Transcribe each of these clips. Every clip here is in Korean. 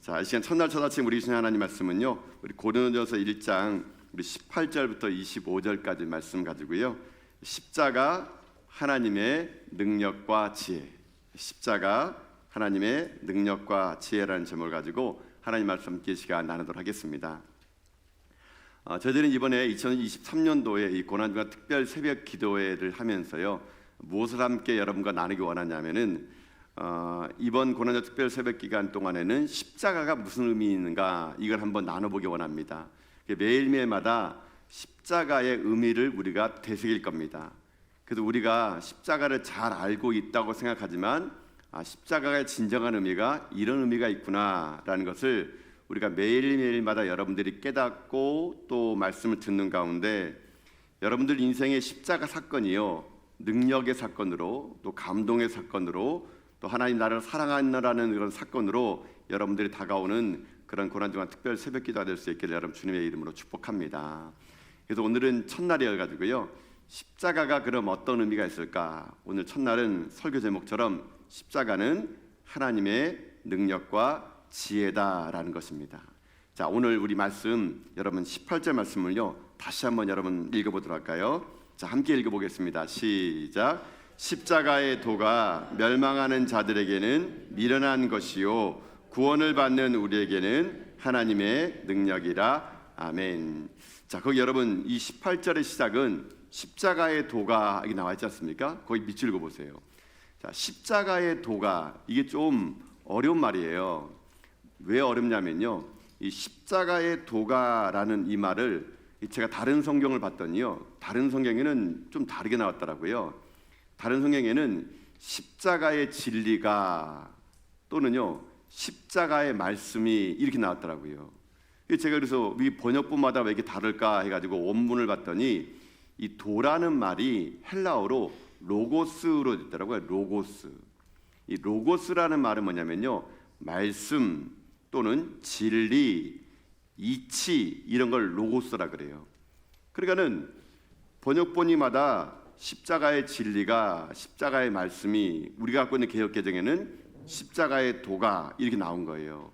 자, 이 시간 첫날 첫 아침 우리 주신 하나님 말씀은요, 우리 고린도전서 1장 우리 18절부터 25절까지 말씀 가지고요, 십자가 하나님의 능력과 지혜, 십자가 하나님의 능력과 지혜라는 제목을 가지고 하나님 말씀 함께 시간 나누도록 하겠습니다. 저희들은 이번에 2023년도에 이 고난주간 특별 새벽 기도회를 하면서요, 무엇을 함께 여러분과 나누기 원하냐면은 이번 고난주간 특별 새벽 기간 동안에는 십자가가 무슨 의미 있는가 이걸 한번 나눠보기 원합니다. 매일매일마다 십자가의 의미를 우리가 되새길 겁니다. 그래서 우리가 십자가를 잘 알고 있다고 생각하지만 십자가의 진정한 의미가 이런 의미가 있구나라는 것을 우리가 매일매일마다 여러분들이 깨닫고 또 말씀을 듣는 가운데 여러분들 인생의 십자가 사건이요, 능력의 사건으로 또 감동의 사건으로 또 하나님 나를 사랑하느라는 그런 사건으로 여러분들이 다가오는 그런 고난주간 특별 새벽 기도가 될 수 있기를 여러분 주님의 이름으로 축복합니다. 그래서 오늘은 첫날이어가지고요, 십자가가 그럼 어떤 의미가 있을까? 오늘 첫날은 설교 제목처럼 십자가는 하나님의 능력과 지혜다라는 것입니다. 자, 오늘 우리 말씀 여러분 18절 말씀을요 다시 한번 여러분 읽어보도록 할까요? 자, 함께 읽어보겠습니다. 시작. 십자가의 도가 멸망하는 자들에게는 미련한 것이요 구원을 받는 우리에게는 하나님의 능력이라. 아멘. 자, 거기 여러분 이 18절의 시작은 십자가의 도가 여기 나와 있지 않습니까? 거기 밑줄 읽어보세요. 자, 십자가의 도가, 이게 좀 어려운 말이에요. 왜 어렵냐면요, 이 십자가의 도가라는 이 말을 제가 다른 성경을 봤더니요, 다른 성경에는 좀 다르게 나왔더라고요. 다른 성경에는 십자가의 진리가 또는요 십자가의 말씀이 이렇게 나왔더라고요. 제가 그래서 이 번역본마다 왜 이렇게 다를까 해가지고 원문을 봤더니 이 도라는 말이 헬라어로 로고스로 됐더라고요. 로고스. 이 로고스라는 말은 뭐냐면요, 말씀 또는 진리, 이치 이런 걸 로고스라 그래요. 그러니까는 번역본이마다 십자가의 진리가, 십자가의 말씀이 우리가 갖고 있는 개역개정에는 십자가의 도가 이렇게 나온 거예요.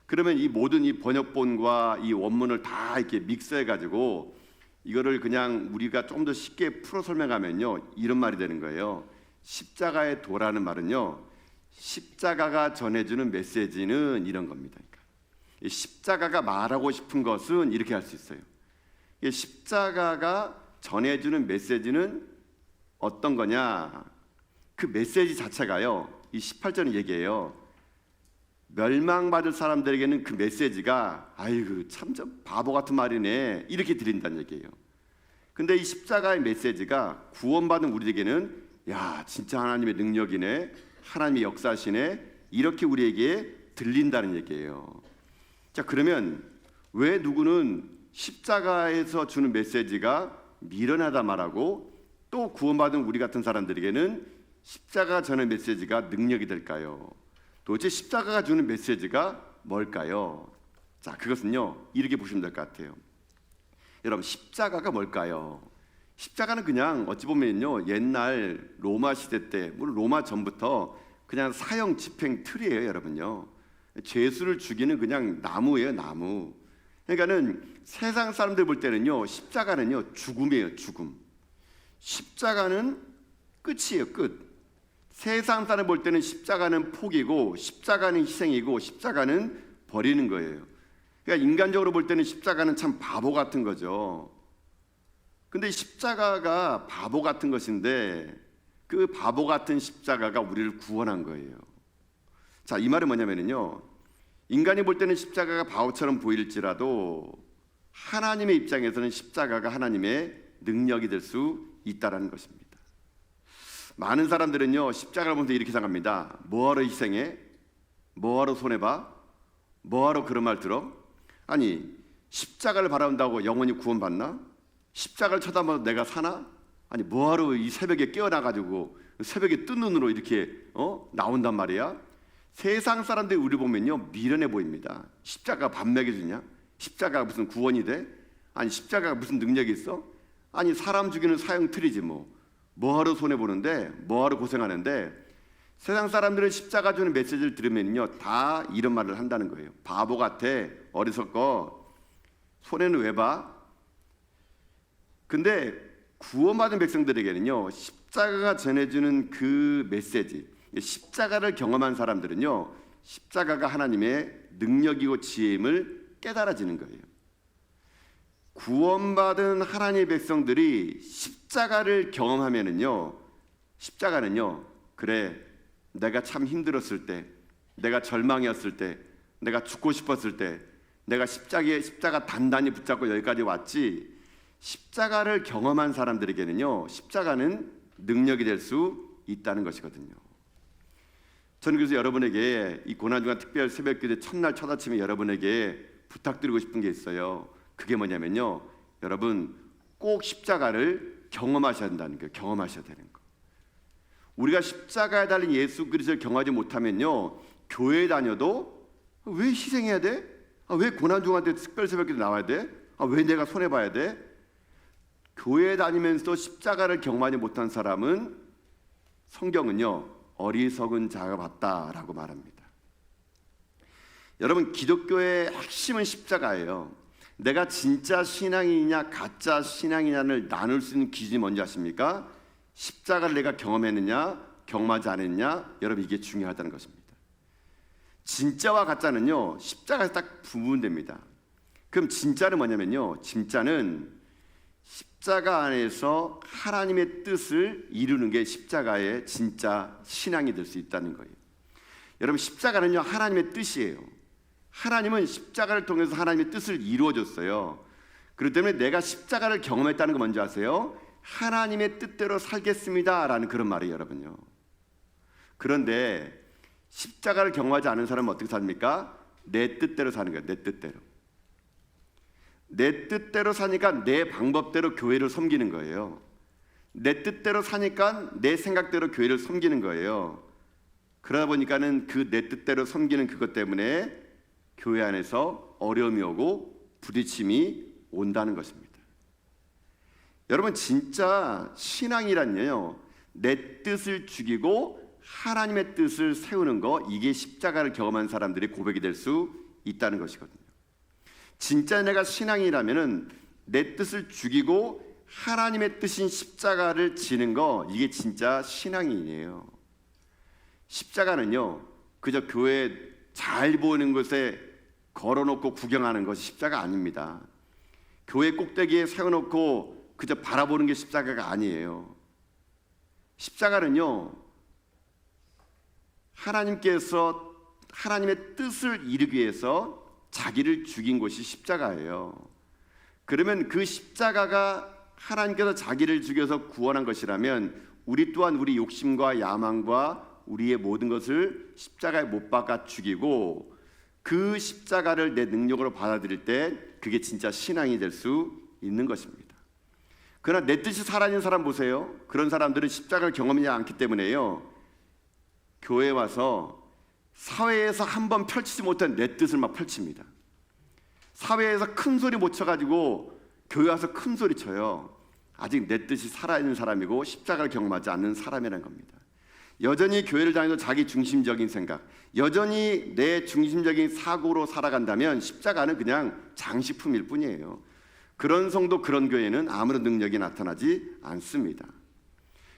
그러면 이 모든 이 번역본과 이 원문을 다 이렇게 믹스해가지고 이거를 그냥 우리가 좀 더 쉽게 풀어 설명하면요, 이런 말이 되는 거예요. 십자가의 도라는 말은요, 십자가가 전해주는 메시지는 이런 겁니다. 그러니까 십자가가 말하고 싶은 것은 이렇게 할 수 있어요. 십자가가 전해주는 메시지는 어떤 거냐? 그 메시지 자체가요, 이 18절은 얘기해요. 멸망받을 사람들에게는 그 메시지가 아이고 참 저 바보 같은 말이네 이렇게 들린다는 얘기예요. 근데 이 십자가의 메시지가 구원받은 우리에게는 야 진짜 하나님의 능력이네, 하나님의 역사시네 이렇게 우리에게 들린다는 얘기예요. 자, 그러면 왜 누구는 십자가에서 주는 메시지가 미련하다 말하고 또 구원받은 우리 같은 사람들에게는 십자가 전의 메시지가 능력이 될까요? 도대체 십자가가 주는 메시지가 뭘까요? 자, 그것은요 이렇게 보시면 될 것 같아요. 여러분, 십자가가 뭘까요? 십자가는 그냥 어찌 보면요 옛날 로마 시대 때, 물론 로마 전부터 그냥 사형 집행 틀이에요. 여러분요, 죄수를 죽이는 그냥 나무예요, 나무. 그러니까는 세상 사람들 볼 때는요 십자가는요 죽음이에요, 죽음. 십자가는 끝이에요, 끝. 세상 사람 볼 때는 십자가는 포기고, 십자가는 희생이고, 십자가는 버리는 거예요. 그러니까 인간적으로 볼 때는 십자가는 참 바보 같은 거죠. 근데 십자가가 바보 같은 것인데 그 바보 같은 십자가가 우리를 구원한 거예요. 자, 이 말은 뭐냐면요, 인간이 볼 때는 십자가가 바보처럼 보일지라도 하나님의 입장에서는 십자가가 하나님의 능력이 될 수 있다라는 것입니다. 많은 사람들은요 십자가를 보면서 이렇게 생각합니다. 뭐하러 희생해? 뭐하러 손해봐? 뭐하러 그런 말 들어? 아니, 십자가를 바라본다고 영원히 구원받나? 십자가를 쳐다봐도 내가 사나? 아니, 뭐하러 이 새벽에 깨어나가지고 새벽에 뜬 눈으로 이렇게 나온단 말이야? 세상 사람들이 우리 보면요 미련해 보입니다. 십자가가 밥 먹여주냐? 십자가가 무슨 구원이 돼? 아니, 십자가가 무슨 능력이 있어? 아니, 사람 죽이는 사형 틀이지 뭐하러 손해보는데, 뭐하러 고생하는데. 세상 사람들은 십자가 주는 메시지를 들으면요 다 이런 말을 한다는 거예요. 바보 같아, 어리석어, 손해는 왜 봐? 근데 구원받은 백성들에게는요 십자가가 전해주는 그 메시지, 십자가를 경험한 사람들은요 십자가가 하나님의 능력이고 지혜임을 깨달아지는 거예요. 구원받은 하나님의 백성들이 십자가를 경험하면은요 십자가는요 그래 내가 참 힘들었을 때, 내가 절망이었을 때, 내가 죽고 싶었을 때 내가 십자가 단단히 붙잡고 여기까지 왔지, 십자가를 경험한 사람들에게는요 십자가는 능력이 될 수 있다는 것이거든요. 저는 그래서 여러분에게 이 고난주간 특별 새벽기도 첫날 첫 아침에 여러분에게 부탁드리고 싶은 게 있어요. 그게 뭐냐면요 여러분 꼭 십자가를 경험하셔야 한다는 거예요. 경험하셔야 되는 거. 우리가 십자가에 달린 예수 그리스도를 경험하지 못하면요 교회 다녀도 왜 희생해야 돼? 왜 고난주간에 특별 새벽기도 나와야 돼? 왜 내가 손해봐야 돼? 교회 다니면서 십자가를 경험하지 못한 사람은 성경은요 어리석은 자가 같다라고 말합니다. 여러분 기독교의 핵심은 십자가예요. 내가 진짜 신앙이냐 가짜 신앙이냐를 나눌 수 있는 기준이 뭔지 아십니까? 십자가를 내가 경험했느냐 경험하지 않았느냐, 여러분 이게 중요하다는 것입니다. 진짜와 가짜는요 십자가에서 딱 구분됩니다. 그럼 진짜는 뭐냐면요 진짜는 십자가 안에서 하나님의 뜻을 이루는 게 십자가의 진짜 신앙이 될 수 있다는 거예요. 여러분 십자가는요 하나님의 뜻이에요. 하나님은 십자가를 통해서 하나님의 뜻을 이루어줬어요. 그렇기 때문에 내가 십자가를 경험했다는 거 뭔지 아세요? 하나님의 뜻대로 살겠습니다 라는 그런 말이에요 여러분요. 그런데 십자가를 경험하지 않은 사람은 어떻게 삽니까? 내 뜻대로 사는 거예요. 내 뜻대로. 내 뜻대로 사니까 내 방법대로 교회를 섬기는 거예요. 내 뜻대로 사니까 내 생각대로 교회를 섬기는 거예요. 그러다 보니까는 그 내 뜻대로 섬기는 그것 때문에 교회 안에서 어려움이 오고 부딪힘이 온다는 것입니다. 여러분 진짜 신앙이란요 내 뜻을 죽이고 하나님의 뜻을 세우는 거, 이게 십자가를 경험한 사람들의 고백이 될 수 있다는 것이거든요. 진짜 내가 신앙이라면은 내 뜻을 죽이고 하나님의 뜻인 십자가를 지는 거, 이게 진짜 신앙이에요. 십자가는요 그저 교회 잘 보이는 곳에 걸어놓고 구경하는 것이 십자가 아닙니다. 교회 꼭대기에 세워놓고 그저 바라보는 게 십자가가 아니에요. 십자가는요 하나님께서 하나님의 뜻을 이루기 위해서 자기를 죽인 것이 십자가예요. 그러면 그 십자가가 하나님께서 자기를 죽여서 구원한 것이라면 우리 또한 우리 욕심과 야망과 우리의 모든 것을 십자가에 못 박아 죽이고 그 십자가를 내 능력으로 받아들일 때 그게 진짜 신앙이 될 수 있는 것입니다. 그러나 내 뜻이 살아있는 사람 보세요. 그런 사람들은 십자가를 경험하지 않기 때문에요 교회에 와서 사회에서 한번 펼치지 못한 내 뜻을 막 펼칩니다. 사회에서 큰 소리 못 쳐가지고 교회 와서 큰 소리 쳐요. 아직 내 뜻이 살아있는 사람이고 십자가를 경험하지 않는 사람이라는 겁니다. 여전히 교회를 다니면서 자기 중심적인 생각, 여전히 내 중심적인 사고로 살아간다면 십자가는 그냥 장식품일 뿐이에요. 그런 성도, 그런 교회는 아무런 능력이 나타나지 않습니다.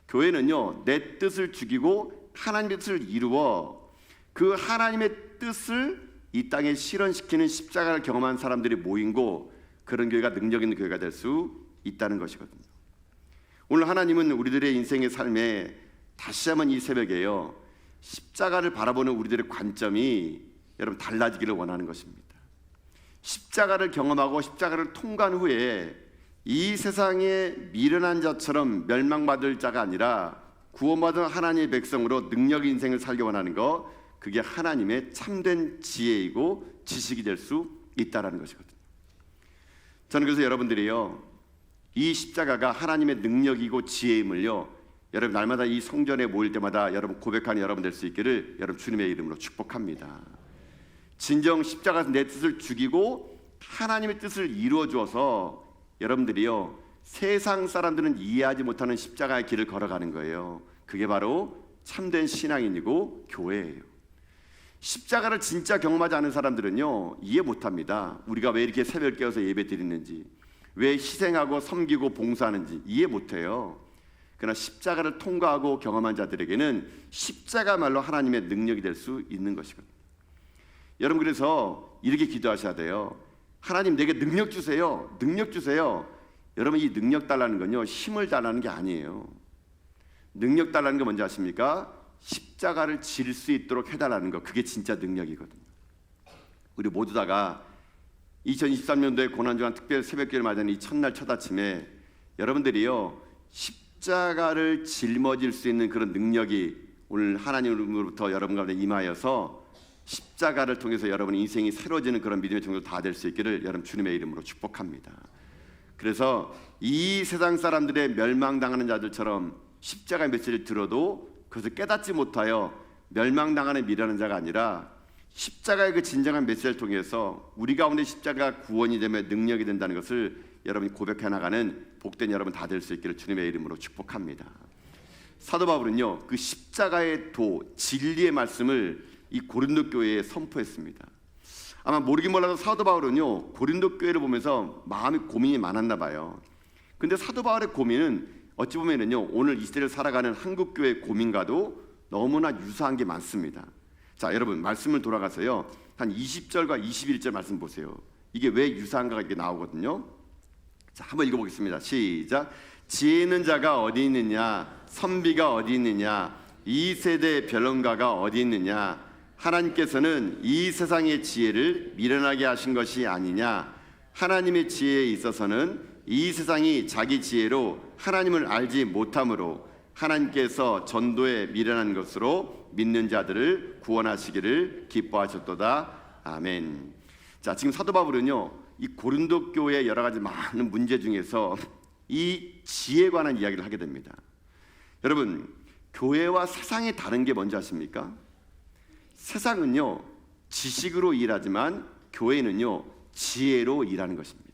교회는요 내 뜻을 죽이고 하나님의 뜻을 이루어 그 하나님의 뜻을 이 땅에 실현시키는 십자가를 경험한 사람들이 모인 곳, 그런 교회가 능력 있는 교회가 될 수 있다는 것이거든요. 오늘 하나님은 우리들의 인생의 삶에 다시 한번 이 새벽에요 십자가를 바라보는 우리들의 관점이 여러분 달라지기를 원하는 것입니다. 십자가를 경험하고 십자가를 통과한 후에 이 세상에 미련한 자처럼 멸망받을 자가 아니라 구원받은 하나님의 백성으로 능력 인생을 살기 원하는 것, 그게 하나님의 참된 지혜이고 지식이 될 수 있다는 것이거든요. 저는 그래서 여러분들이요 이 십자가가 하나님의 능력이고 지혜임을요 여러분 날마다 이 성전에 모일 때마다 여러분 고백하는 여러분 될 수 있기를 여러분 주님의 이름으로 축복합니다. 진정 십자가에서 내 뜻을 죽이고 하나님의 뜻을 이루어 주어서 여러분들이요 세상 사람들은 이해하지 못하는 십자가의 길을 걸어가는 거예요. 그게 바로 참된 신앙인이고 교회예요. 십자가를 진짜 경험하지 않은 사람들은요, 이해 못합니다. 우리가 왜 이렇게 새벽 깨어서 예배 드리는지, 왜 희생하고 섬기고 봉사하는지 이해 못해요. 그러나 십자가를 통과하고 경험한 자들에게는 십자가말로 하나님의 능력이 될 수 있는 것이거든요. 여러분, 그래서 이렇게 기도하셔야 돼요. 하나님, 내게 능력 주세요. 능력 주세요. 여러분, 이 능력 달라는 건요, 힘을 달라는 게 아니에요. 능력 달라는 거 뭔지 아십니까? 십자가를 질 수 있도록 해달라는 거, 그게 진짜 능력이거든요. 우리 모두 다가 2023년도에 고난주간 특별 새벽기를 맞이하는 이 첫날 첫 아침에 여러분들이요, 십자가를 짊어질 수 있는 그런 능력이 오늘 하나님으로부터 여러분 가운데 임하여서 십자가를 통해서 여러분의 인생이 새로워지는 그런 믿음의 정도 다 될 수 있기를 여러분 주님의 이름으로 축복합니다. 그래서 이 세상 사람들의 멸망당하는 자들처럼 십자가의 메시지를 들어도 그것을 깨닫지 못하여 멸망당하는 미라는 자가 아니라 십자가의 그 진정한 메시지를 통해서 우리 가운데 십자가가 구원이 되며 능력이 된다는 것을 여러분이 고백해 나가는 복된 여러분 다 될 수 있기를 주님의 이름으로 축복합니다. 사도 바울은요, 그 십자가의 도, 진리의 말씀을 이 고린도 교회에 선포했습니다. 아마 모르긴 몰라도 사도 바울은요, 고린도 교회를 보면서 마음이 고민이 많았나 봐요. 근데 사도 바울의 고민은 어찌 보면은요, 오늘 이 시대를 살아가는 한국 교회의 고민과도 너무나 유사한 게 많습니다. 자, 여러분, 말씀을 돌아가서요, 한 20절과 21절 말씀 보세요. 이게 왜 유사한가가 이렇게 나오거든요. 자, 한번 읽어보겠습니다. 시작. 지혜 있는 자가 어디 있느냐? 선비가 어디 있느냐? 이 세대의 변론가가 어디 있느냐? 하나님께서는 이 세상의 지혜를 미련하게 하신 것이 아니냐? 하나님의 지혜에 있어서는 이 세상이 자기 지혜로 하나님을 알지 못함으로 하나님께서 전도에 미련한 것으로 믿는 자들을 구원하시기를 기뻐하셨도다. 아멘. 자, 지금 사도 바울은요, 이 고린도 교회의 여러 가지 많은 문제 중에서 이 지혜에 관한 이야기를 하게 됩니다. 여러분, 교회와 세상이 다른 게 뭔지 아십니까? 세상은요, 지식으로 일하지만 교회는요, 지혜로 일하는 것입니다.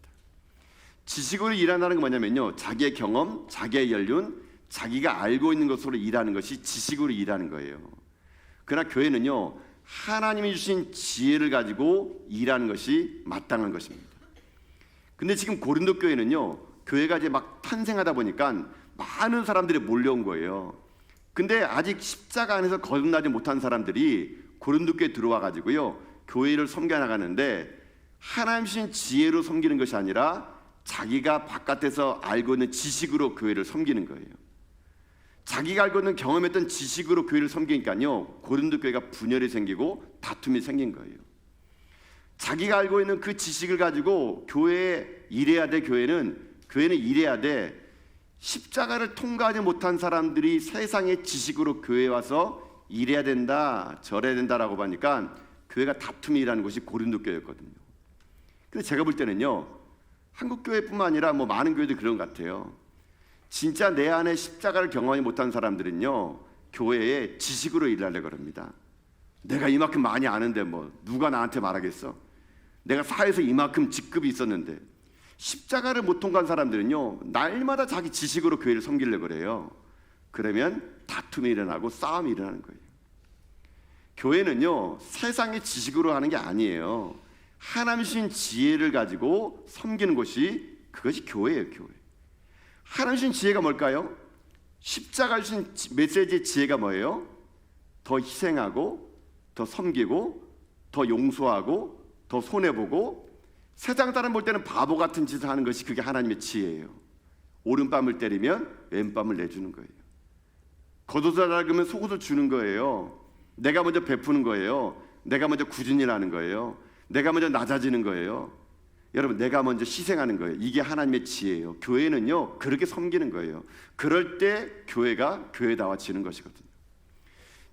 지식으로 일한다는 건 뭐냐면요, 자기의 경험, 자기의 연륜, 자기가 알고 있는 것으로 일하는 것이 지식으로 일하는 거예요. 그러나 교회는요, 하나님이 주신 지혜를 가지고 일하는 것이 마땅한 것입니다. 근데 지금 고린도 교회는요, 교회가 이제 막 탄생하다 보니까 많은 사람들이 몰려온 거예요. 근데 아직 십자가 안에서 거듭나지 못한 사람들이 고린도 교회에 들어와 가지고요, 교회를 섬겨 나가는데 하나님 주신 지혜로 섬기는 것이 아니라 자기가 바깥에서 알고 있는 지식으로 교회를 섬기는 거예요. 자기가 알고 있는 경험했던 지식으로 교회를 섬기니까요, 고린도 교회가 분열이 생기고 다툼이 생긴 거예요. 자기가 알고 있는 그 지식을 가지고 교회에 일해야 돼. 교회는 일해야 돼. 십자가를 통과하지 못한 사람들이 세상의 지식으로 교회에 와서 일해야 된다, 절해야 된다라고 하니까 교회가 다툼이 일하는 곳이 고린도 교회였거든요. 근데 제가 볼 때는요, 한국 교회뿐만 아니라 뭐 많은 교회도 그런 것 같아요. 진짜 내 안에 십자가를 경험하지 못한 사람들은요, 교회에 지식으로 일하려고 합니다. 내가 이만큼 많이 아는데 뭐 누가 나한테 말하겠어? 내가 사회에서 이만큼 직급이 있었는데. 십자가를 못 통과한 사람들은요, 날마다 자기 지식으로 교회를 섬기려고 그래요. 그러면 다툼이 일어나고 싸움이 일어나는 거예요. 교회는요, 세상의 지식으로 하는 게 아니에요. 하나님 주신 지혜를 가지고 섬기는 것이, 그것이 교회예요. 교회. 하나님 주신 지혜가 뭘까요? 십자가 주신 메시지의 지혜가 뭐예요? 더 희생하고, 더 섬기고, 더 용서하고, 더 손해보고, 세상 사람 볼 때는 바보 같은 짓을 하는 것이 그게 하나님의 지혜예요. 오른밤을 때리면 왼밤을 내주는 거예요. 겉옷을 낡으면 속옷을 주는 거예요. 내가 먼저 베푸는 거예요. 내가 먼저 굳은 일 하는 거예요. 내가 먼저 낮아지는 거예요. 여러분, 내가 먼저 희생하는 거예요. 이게 하나님의 지혜예요. 교회는요, 그렇게 섬기는 거예요. 그럴 때 교회가 교회다워지는 것이거든요.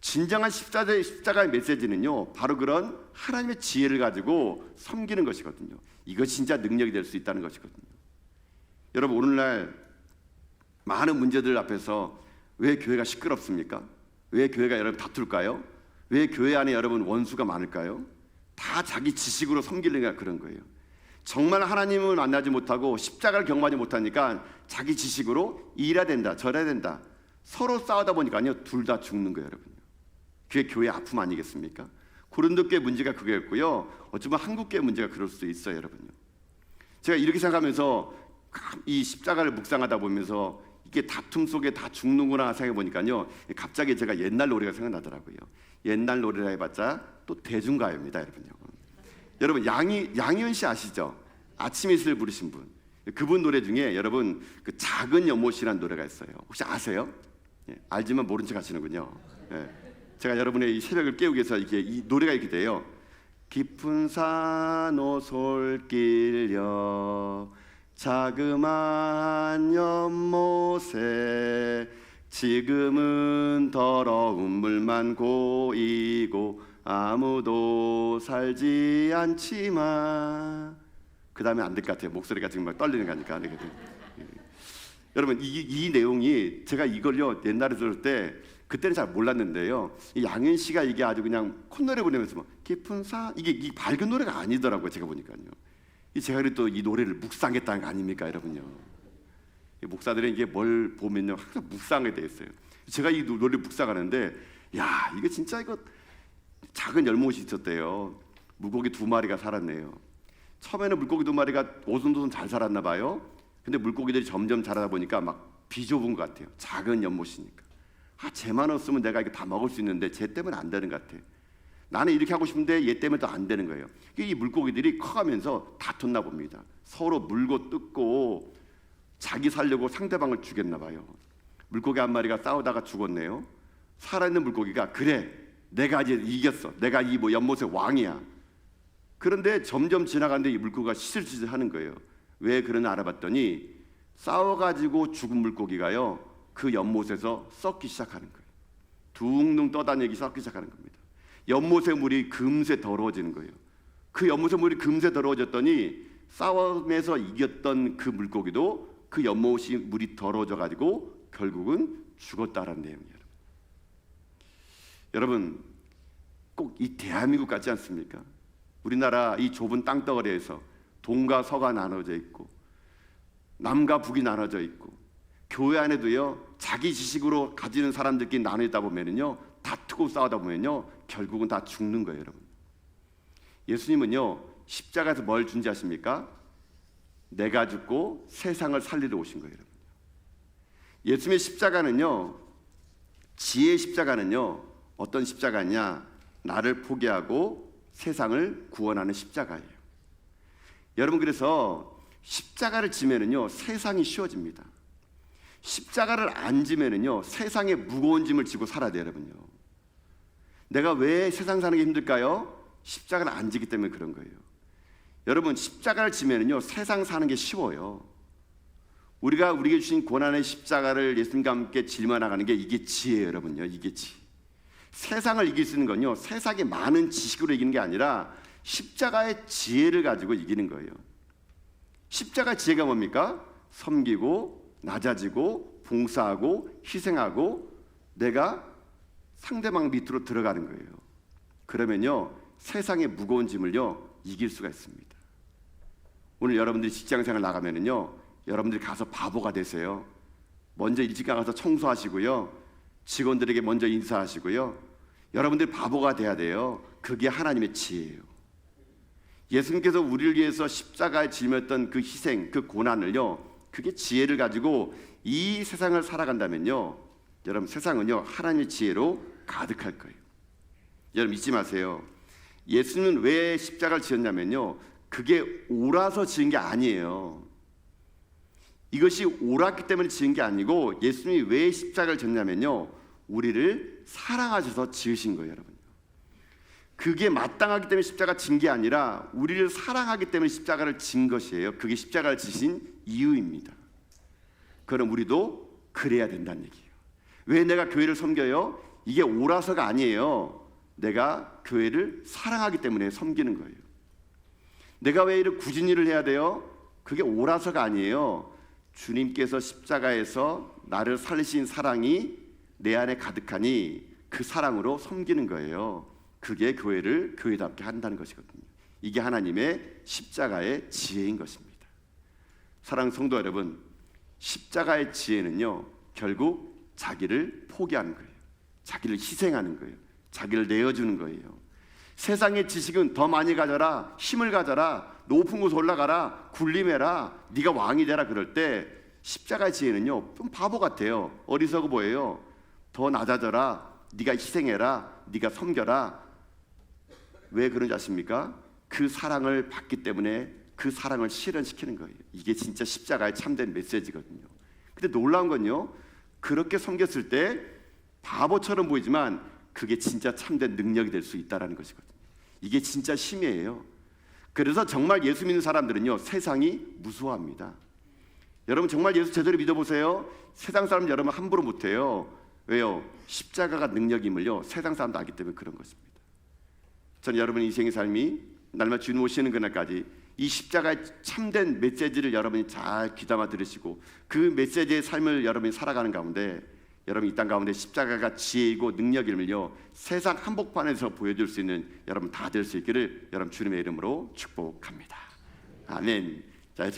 진정한 십자가의 메시지는요, 바로 그런 하나님의 지혜를 가지고 섬기는 것이거든요. 이것이 진짜 능력이 될 수 있다는 것이거든요. 여러분, 오늘날 많은 문제들 앞에서 왜 교회가 시끄럽습니까? 왜 교회가 여러분 다툴까요? 왜 교회 안에 여러분 원수가 많을까요? 다 자기 지식으로 섬기려니까 그런 거예요. 정말 하나님을 만나지 못하고 십자가를 경험하지 못하니까 자기 지식으로 이래야 된다, 저래야 된다, 서로 싸우다 보니까요 둘 다 죽는 거예요, 여러분. 그게 교회의 아픔 아니겠습니까? 고린도 교회 문제가 그거였고요. 어쩌면 한국 교회 문제가 그럴 수도 있어요, 여러분요. 제가 이렇게 생각하면서 이 십자가를 묵상하다 보면서 이게 다툼 속에 다 죽는구나 생각해 보니까요. 갑자기 제가 옛날 노래가 생각나더라고요. 옛날 노래라 해봤자 또 대중가요입니다, 여러분요. 여러분 양희은 씨 아시죠? 아침 이슬 부르신 분. 그분 노래 중에 여러분 그 작은 연못이라는 노래가 있어요. 혹시 아세요? 예, 알지만 모른 척 하시는군요. 예. 제가 여러분의 이 새벽을 깨우기 위해서 이게 이 노래가 이렇게 돼요. 깊은 산호솔길여 자그만 연못에 지금은 더러운 물만 고이고 아무도 살지 않지만 그 다음에 안 될 것 같아요. 목소리가 지금 막 떨리는 거니까. 여러분 이 내용이 제가 이걸요 옛날에 들을 때 그때는 잘 몰랐는데요. 이 양현 씨가 이게 아주 그냥 콧노래 부르면서 뭐 깊은 산 이게 밝은 노래가 아니더라고요. 제가 보니까요. 제가 또 이 노래를 묵상했다는 거 아닙니까, 여러분요? 목사들은 이게 뭘 보면요 항상 묵상하게 돼 있어요. 제가 이 노래를 묵상하는데 야 이거 진짜 이거 작은 열못이 있었대요. 물고기 2마리가 살았네요. 처음에는 물고기 2마리가 오손도손 잘 살았나 봐요. 근데 물고기들이 점점 자라다 보니까 막 비좁은 것 같아요. 작은 연못이니까. 쟤만 없으면 내가 이거 다 먹을 수 있는데 쟤 때문에 안 되는 것 같아. 나는 이렇게 하고 싶은데 얘 때문에 또 안 되는 거예요. 이 물고기들이 커가면서 다퉜나 봅니다. 서로 물고 뜯고 자기 살려고 상대방을 죽였나 봐요. 물고기 한 마리가 싸우다가 죽었네요. 살아있는 물고기가 그래 내가 이제 이겼어. 내가 이 연못의 왕이야. 그런데 점점 지나가는데 이 물고기가 시들시들하는 거예요. 왜 그러나 알아봤더니 싸워가지고 죽은 물고기가요 그 연못에서 썩기 시작하는 거예요. 둥둥 떠다니기 썩기 시작하는 겁니다. 연못의 물이 금세 더러워지는 거예요. 그 연못의 물이 금세 더러워졌더니 싸움에서 이겼던 그 물고기도 그 연못이 물이 더러워져 가지고 결국은 죽었다라는 내용이에요. 여러분 꼭 이 대한민국 같지 않습니까? 우리나라 이 좁은 땅덩어리에서 동과 서가 나눠져 있고 남과 북이 나눠져 있고 교회 안에도요 자기 지식으로 가지는 사람들끼리 나눠 있다 보면은요 다투고 싸우다 보면요 결국은 다 죽는 거예요, 여러분. 예수님은요 십자가에서 뭘 준비하십니까? 내가 죽고 세상을 살리러 오신 거예요, 여러분. 예수님의 십자가는요 지혜의 십자가는요 어떤 십자가냐? 나를 포기하고 세상을 구원하는 십자가예요. 여러분 그래서 십자가를 지면은요 세상이 쉬워집니다. 십자가를 안 지면은요 세상의 무거운 짐을 지고 살아야 돼요, 여러분요. 내가 왜 세상 사는 게 힘들까요? 십자가를 안 지기 때문에 그런 거예요. 여러분 십자가를 지면은요 세상 사는 게 쉬워요. 우리가 우리에게 주신 고난의 십자가를 예수님과 함께 짊어 나가는 게 이게 지혜예요, 여러분요. 이게 지. 세상을 이길 수 있는 건요 세상의 많은 지식으로 이기는 게 아니라 십자가의 지혜를 가지고 이기는 거예요. 십자가 지혜가 뭡니까? 섬기고 낮아지고 봉사하고 희생하고 내가 상대방 밑으로 들어가는 거예요. 그러면요 세상의 무거운 짐을요 이길 수가 있습니다. 오늘 여러분들이 직장생활 나가면은요 여러분들이 가서 바보가 되세요. 먼저 일찍 가서 청소하시고요 직원들에게 먼저 인사하시고요 여러분들이 바보가 돼야 돼요. 그게 하나님의 지혜예요. 예수님께서 우리를 위해서 십자가에 짊었던 그 희생, 그 고난을요 그게 지혜를 가지고 이 세상을 살아간다면요 여러분 세상은요 하나님의 지혜로 가득할 거예요. 여러분 잊지 마세요. 예수님은 왜 십자가를 지었냐면요 그게 옳아서 지은 게 아니에요. 이것이 옳았기 때문에 지은 게 아니고 예수님이 왜 십자가를 졌냐면요 우리를 사랑하셔서 지으신 거예요, 여러분. 그게 마땅하기 때문에 십자가 진 게 아니라 우리를 사랑하기 때문에 십자가를 진 것이에요. 그게 십자가를 지신 이유입니다. 그럼 우리도 그래야 된다는 얘기예요. 왜 내가 교회를 섬겨요? 이게 옳아서가 아니에요. 내가 교회를 사랑하기 때문에 섬기는 거예요. 내가 왜 이런 굳은 일을 해야 돼요? 그게 옳아서가 아니에요. 주님께서 십자가에서 나를 살리신 사랑이 내 안에 가득하니 그 사랑으로 섬기는 거예요. 그게 교회를 교회답게 한다는 것이거든요. 이게 하나님의 십자가의 지혜인 것입니다. 사랑하는 성도 여러분, 십자가의 지혜는요 결국 자기를 포기하는 거예요. 자기를 희생하는 거예요. 자기를 내어주는 거예요. 세상의 지식은 더 많이 가져라, 힘을 가져라, 높은 곳 올라가라, 군림해라, 네가 왕이 되라 그럴 때 십자가의 지혜는요 좀 바보 같아요. 어리석어 보여요. 더 낮아져라, 네가 희생해라, 네가 섬겨라. 왜 그런지 아십니까? 그 사랑을 받기 때문에 그 사랑을 실현시키는 거예요. 이게 진짜 십자가의 참된 메시지거든요. 근데 놀라운 건요, 그렇게 섬겼을 때 바보처럼 보이지만 그게 진짜 참된 능력이 될 수 있다는 것이거든요. 이게 진짜 힘이에요. 그래서 정말 예수 믿는 사람들은요 세상이 무서워합니다. 여러분 정말 예수 제대로 믿어보세요. 세상 사람 여러분 함부로 못해요. 왜요? 십자가가 능력임을요 세상 사람도 알기 때문에 그런 것입니다. 저는 여러분 인생의 삶이 날마다 주님 오시는 그날까지 이 십자가의 참된 메시지를 여러분이 잘 귀담아 들으시고 그 메시지의 삶을 여러분이 살아가는 가운데 여러분 이 땅 가운데 십자가가 지혜이고 능력임을요 세상 한복판에서 보여줄 수 있는 여러분 다 될 수 있기를 여러분 주님의 이름으로 축복합니다. 아멘. 자,